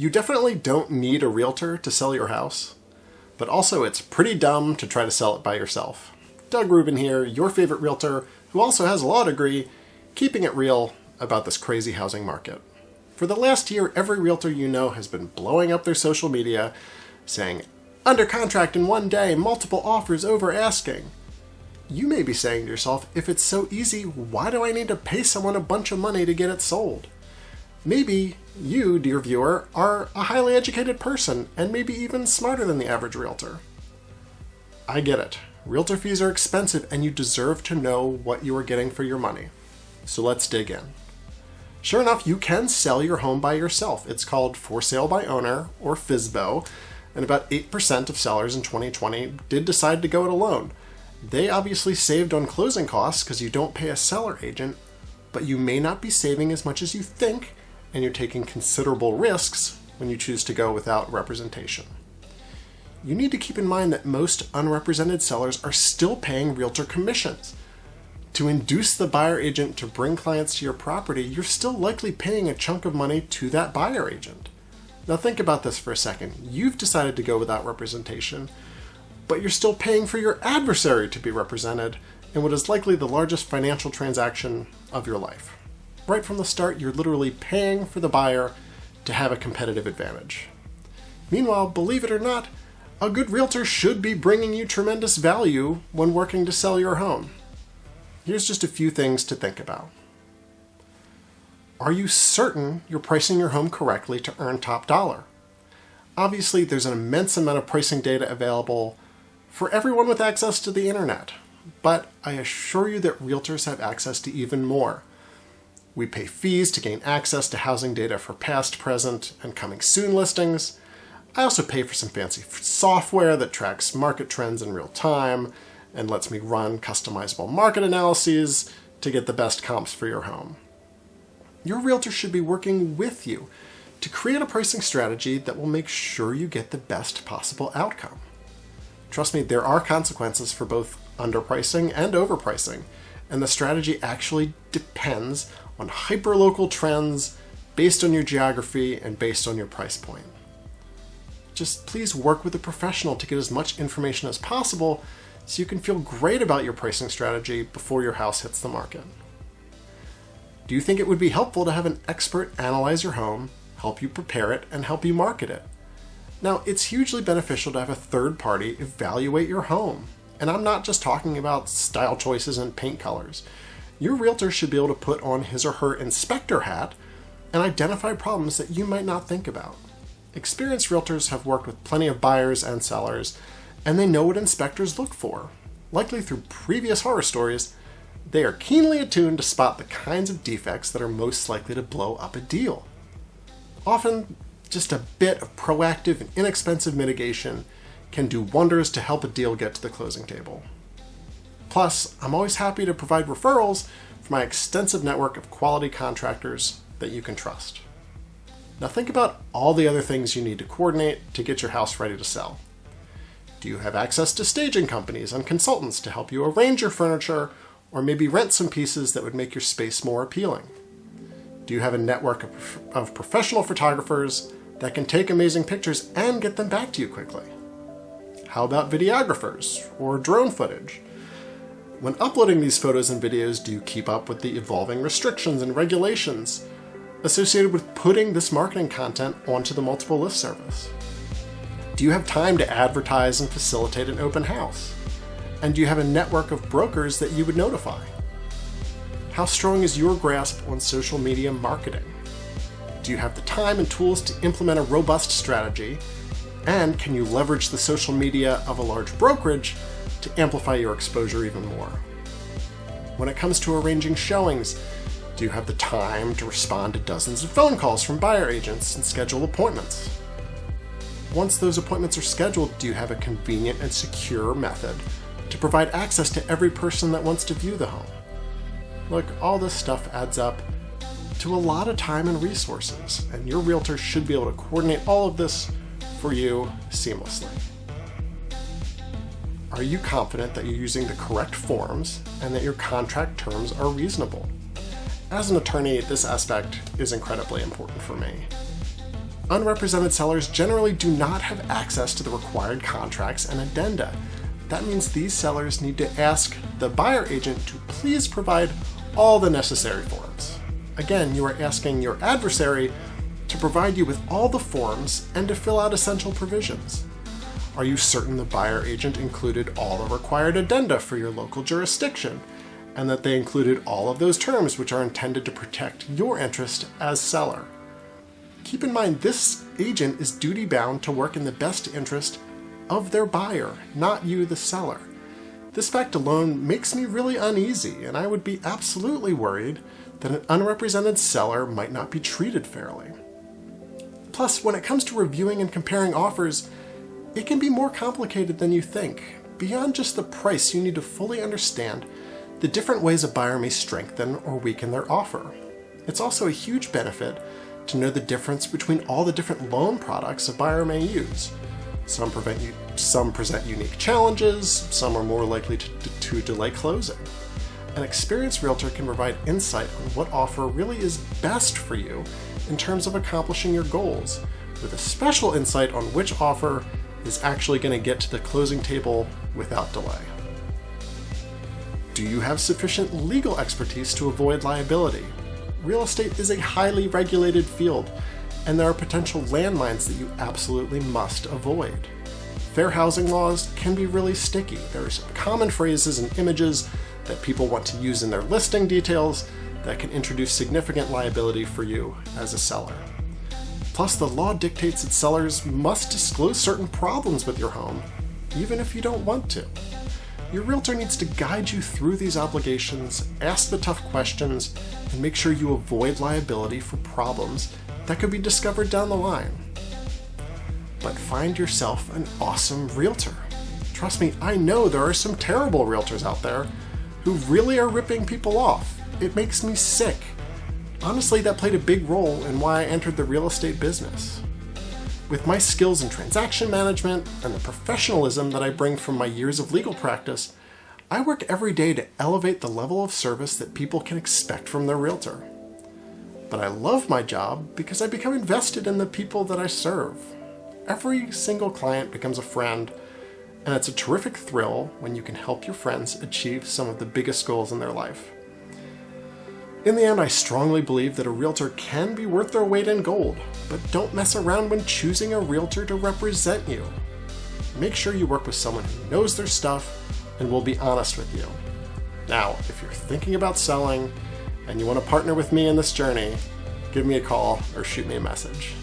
You definitely don't need a realtor to sell your house, but also it's pretty dumb to try to sell it by yourself. Doug Rubin here, your favorite realtor, who also has a law degree, keeping it real about this crazy housing market. For the last year, every realtor you know has been blowing up their social media, saying, under contract in one day, multiple offers over asking. You may be saying to yourself, if it's so easy, why do I need to pay someone a bunch of money to get it sold? Maybe you, dear viewer, are a highly educated person and maybe even smarter than the average realtor. I get it. Realtor fees are expensive and you deserve to know what you are getting for your money. So let's dig in. Sure enough, you can sell your home by yourself. It's called for sale by owner, or FSBO, and about 8% of sellers in 2020 did decide to go it alone. They obviously saved on closing costs because you don't pay a seller agent, but you may not be saving as much as you think, and you're taking considerable risks when you choose to go without representation. You need to keep in mind that most unrepresented sellers are still paying realtor commissions. To induce the buyer agent to bring clients to your property, you're still likely paying a chunk of money to that buyer agent. Now think about this for a second. You've decided to go without representation, but you're still paying for your adversary to be represented in what is likely the largest financial transaction of your life. Right from the start, you're literally paying for the buyer to have a competitive advantage. Meanwhile, believe it or not, a good realtor should be bringing you tremendous value when working to sell your home. Here's just a few things to think about. Are you certain you're pricing your home correctly to earn top dollar? Obviously, there's an immense amount of pricing data available for everyone with access to the internet, but I assure you that realtors have access to even more. We pay fees to gain access to housing data for past, present, and coming soon listings. I also pay for some fancy software that tracks market trends in real time and lets me run customizable market analyses to get the best comps for your home. Your realtor should be working with you to create a pricing strategy that will make sure you get the best possible outcome. Trust me, there are consequences for both underpricing and overpricing, and the strategy actually depends on hyperlocal trends based on your geography and based on your price point. Just please work with a professional to get as much information as possible so you can feel great about your pricing strategy before your house hits the market. Do you think it would be helpful to have an expert analyze your home, help you prepare it, and help you market it? Now, it's hugely beneficial to have a third party evaluate your home. And I'm not just talking about style choices and paint colors. Your realtor should be able to put on his or her inspector hat and identify problems that you might not think about. Experienced realtors have worked with plenty of buyers and sellers, and they know what inspectors look for. Likely through previous horror stories, they are keenly attuned to spot the kinds of defects that are most likely to blow up a deal. Often, just a bit of proactive and inexpensive mitigation can do wonders to help a deal get to the closing table. Plus, I'm always happy to provide referrals for my extensive network of quality contractors that you can trust. Now think about all the other things you need to coordinate to get your house ready to sell. Do you have access to staging companies and consultants to help you arrange your furniture or maybe rent some pieces that would make your space more appealing? Do you have a network of professional photographers that can take amazing pictures and get them back to you quickly? How about videographers or drone footage? When uploading these photos and videos, do you keep up with the evolving restrictions and regulations associated with putting this marketing content onto the multiple list service? Do you have time to advertise and facilitate an open house? And do you have a network of brokers that you would notify? How strong is your grasp on social media marketing? Do you have the time and tools to implement a robust strategy? And can you leverage the social media of a large brokerage to amplify your exposure even more? When it comes to arranging showings, do you have the time to respond to dozens of phone calls from buyer agents and schedule appointments? Once those appointments are scheduled, do you have a convenient and secure method to provide access to every person that wants to view the home? Look, all this stuff adds up to a lot of time and resources, and your realtor should be able to coordinate all of this for you seamlessly. Are you confident that you're using the correct forms and that your contract terms are reasonable? As an attorney, this aspect is incredibly important for me. Unrepresented sellers generally do not have access to the required contracts and addenda. That means these sellers need to ask the buyer agent to please provide all the necessary forms. Again, you are asking your adversary to provide you with all the forms and to fill out essential provisions. Are you certain the buyer agent included all the required addenda for your local jurisdiction, and that they included all of those terms which are intended to protect your interest as seller? Keep in mind, this agent is duty-bound to work in the best interest of their buyer, not you, the seller. This fact alone makes me really uneasy, and I would be absolutely worried that an unrepresented seller might not be treated fairly. Plus, when it comes to reviewing and comparing offers, it can be more complicated than you think. Beyond just the price, you need to fully understand the different ways a buyer may strengthen or weaken their offer. It's also a huge benefit to know the difference between all the different loan products a buyer may use. Some present unique challenges, some are more likely to delay closing. An experienced realtor can provide insight on what offer really is best for you in terms of accomplishing your goals, with a special insight on which offer is actually going to get to the closing table without delay. Do you have sufficient legal expertise to avoid liability? Real estate is a highly regulated field, and there are potential landmines that you absolutely must avoid. Fair housing laws can be really sticky. There are some common phrases and images that people want to use in their listing details that can introduce significant liability for you as a seller. Plus, the law dictates that sellers must disclose certain problems with your home, even if you don't want to. Your realtor needs to guide you through these obligations, ask the tough questions, and make sure you avoid liability for problems that could be discovered down the line. But find yourself an awesome realtor. Trust me, I know there are some terrible realtors out there who really are ripping people off. It makes me sick. Honestly, that played a big role in why I entered the real estate business. With my skills in transaction management and the professionalism that I bring from my years of legal practice, I work every day to elevate the level of service that people can expect from their realtor. But I love my job because I become invested in the people that I serve. Every single client becomes a friend, and it's a terrific thrill when you can help your friends achieve some of the biggest goals in their life. In the end, I strongly believe that a realtor can be worth their weight in gold, but don't mess around when choosing a realtor to represent you. Make sure you work with someone who knows their stuff and will be honest with you. Now, if you're thinking about selling and you want to partner with me in this journey, give me a call or shoot me a message.